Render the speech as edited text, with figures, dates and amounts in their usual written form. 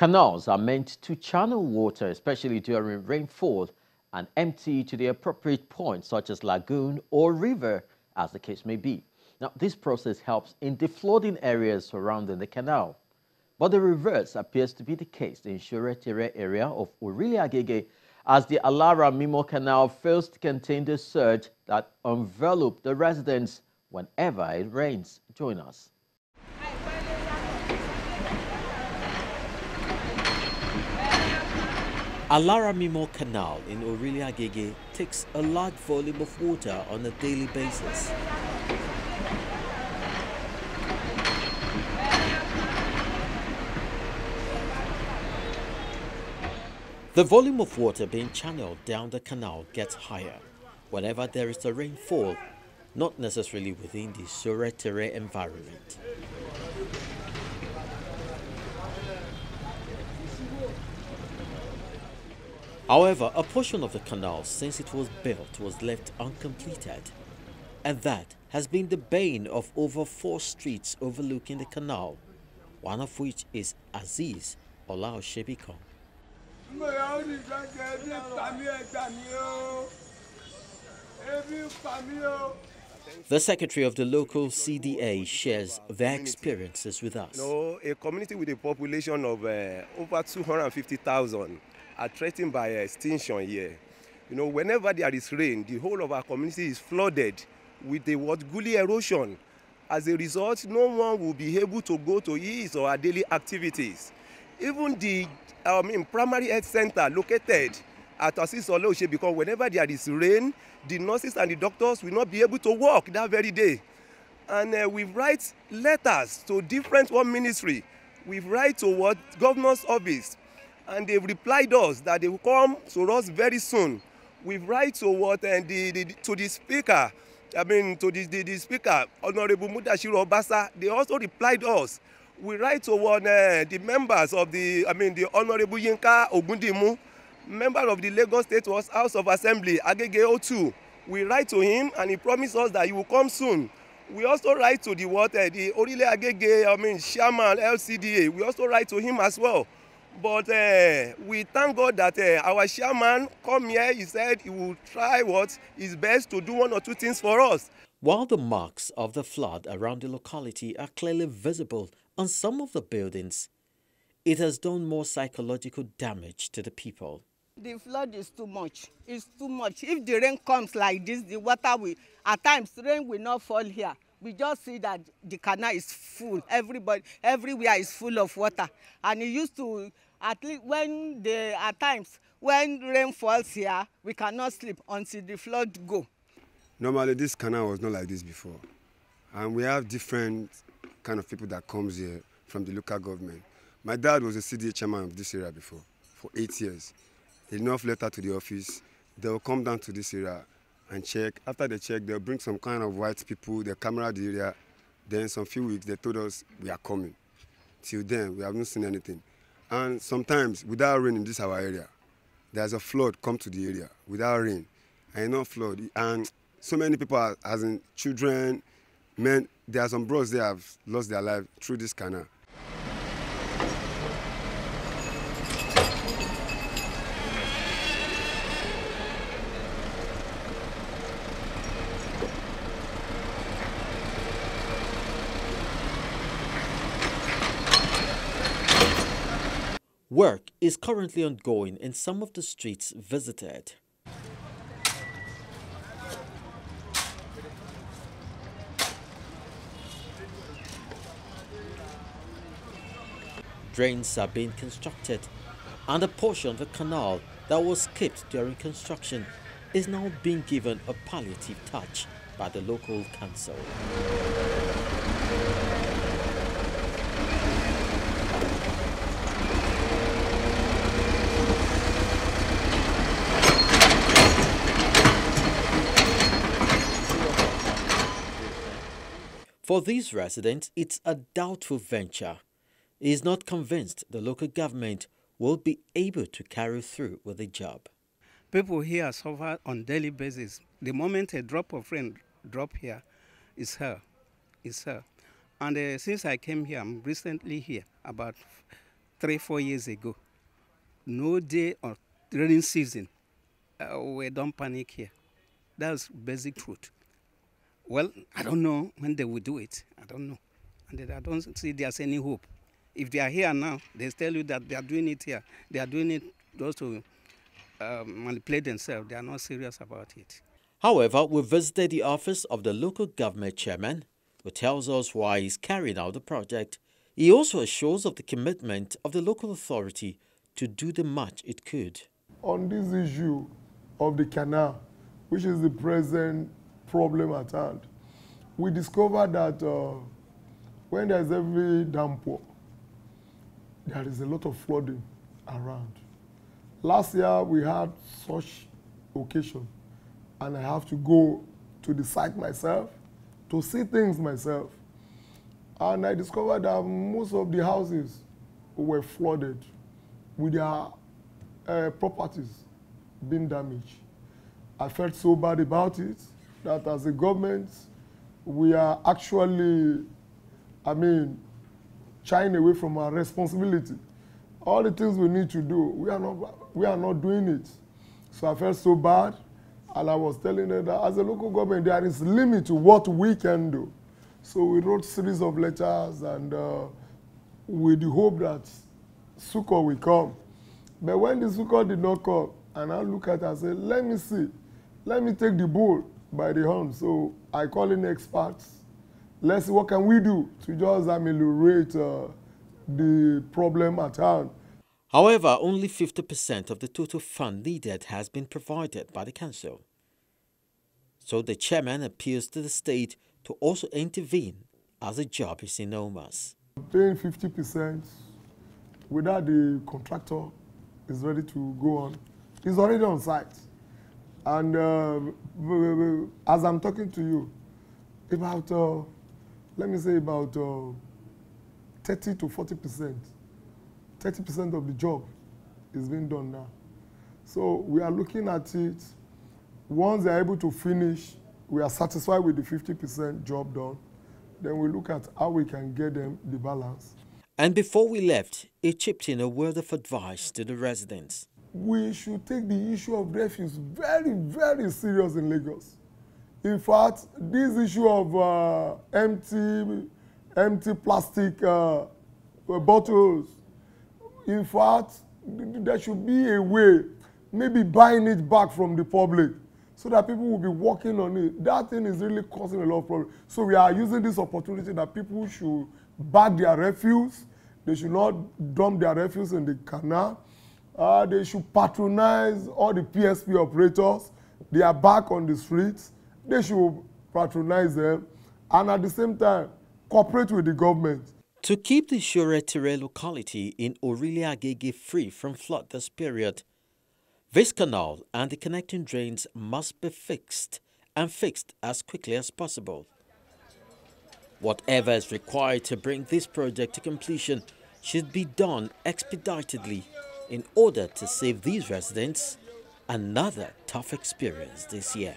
Canals are meant to channel water, especially during rainfall, and empty to the appropriate point, such as lagoon or river, as the case may be. Now, this process helps in the flooding areas surrounding the canal. But the reverse appears to be the case in Soretire area of Agege, as the Alaramimo Canal fails to contain the surge that enveloped the residents whenever it rains. Join us. Alaramimo Canal in Agege takes a large volume of water on a daily basis. The volume of water being channeled down the canal gets higher whenever there is a rainfall, not necessarily within the Soretire environment. However, a portion of the canal since it was built was left uncompleted, and that has been the bane of over 4 streets overlooking the canal, one of which is Aziz Olaoshebikon. The secretary of the local CDA shares their experiences with us. A community with a population of over 250,000 are threatened by extinction here. Whenever there is rain, the whole of our community is flooded with the gully erosion. As a result, no one will be able to go to his or her daily activities. Even the primary health center located at Aziz Olaoshebikon, because whenever there is rain, the nurses and the doctors will not be able to work that very day. And we write letters to different ministry. We write to governor's office, and they've replied us that they will come to us very soon. We write to to the speaker. To the speaker, Honorable Mudashiru Obasa. They also replied us. We write to the members of the Honorable Yinka Ogundimu, member of the Lagos State House of Assembly, Agege O2. We write to him, and he promised us that he will come soon. We also write to the Orile Agege, chairman LCDA. We also write to him as well. But we thank God that our chairman come here. He said he will try his best to do 1 or 2 things for us. While the marks of the flood around the locality are clearly visible on some of the buildings, it has done more psychological damage to the people. The flood is too much. It's too much. If the rain comes like this, the water will, at times, rain will not fall here. We just see that the canal is full. Everywhere is full of water. And it used to, at least at times, when rain falls here, we cannot sleep until the flood go. Normally, this canal was not like this before. And we have different kind of people that comes here from the local government. My dad was a CDA chairman of this area before, for 8 years. Enough letter to the office, they will come down to this area and check. After they check, they'll bring some kind of white people, they camera the area. Then some few weeks, they told us we are coming. Till then, we haven't seen anything. And sometimes, without rain in this our area, there's a flood come to the area without rain. And enough flood. And so many people, as in children, men, there are some bros that have lost their life through this canal. Work is currently ongoing in some of the streets visited. Drains are being constructed, and a portion of the canal that was skipped during construction is now being given a palliative touch by the local council. For these residents, it's a doubtful venture. He is not convinced the local government will be able to carry through with the job. People here suffer on daily basis. The moment a drop of rain drop here, it's her. And since I came here, I'm recently here, about 3-4 years ago, no day or rainy season, we don't panic here. That's basic truth. Well, I don't know when they will do it. I don't know. And I don't see there's any hope. If they are here now, they tell you that they are doing it here. They are doing it just to manipulate themselves. They are not serious about it. However, we visited the office of the local government chairman, who tells us why he's carrying out the project. He also assures of the commitment of the local authority to do the much it could. On this issue of the canal, which is the present problem at hand, we discovered that when there's every downpour, there is a lot of flooding around. Last year, we had such occasion, and I have to go to the site myself to see things myself. And I discovered that most of the houses were flooded with their properties being damaged. I felt so bad about it that as a government, we are actually, shying away from our responsibility. All the things we need to do, we are not doing it. So I felt so bad, and I was telling them that as a local government, there is limit to what we can do. So we wrote a series of letters, and with the hope that succor will come. But when the succor did not come, and I look at it and say, let me see, let me take the bull by the horn. So I call in experts. Let's see what can we do to just ameliorate the problem at hand. However, only 50% of the total fund needed has been provided by the council. So the chairman appeals to the state to also intervene as the job is enormous. Paying 50% without the contractor is ready to go on. He's already on site. And as I'm talking to you, about, let me say about 30 to 40%. 30% of the job is being done now. So we are looking at it. Once they're able to finish, we are satisfied with the 50% job done. Then we look at how we can get them the balance. And before we left, he chipped in a word of advice to the residents. We should take the issue of refuse very, very serious in Lagos. In fact, this issue of empty plastic bottles, in fact, there should be a way, maybe buying it back from the public so that people will be working on it. That thing is really causing a lot of problems. So we are using this opportunity that people should bag their refuse. They should not dump their refuse in the canal. They should patronize all the PSP operators. They are back on the streets. They should patronize them. And at the same time, cooperate with the government. To keep the Soretire locality in Orile-Agege free from flood this period, this canal and the connecting drains must be fixed, and fixed as quickly as possible. Whatever is required to bring this project to completion should be done expeditedly in order to save these residents another tough experience this year.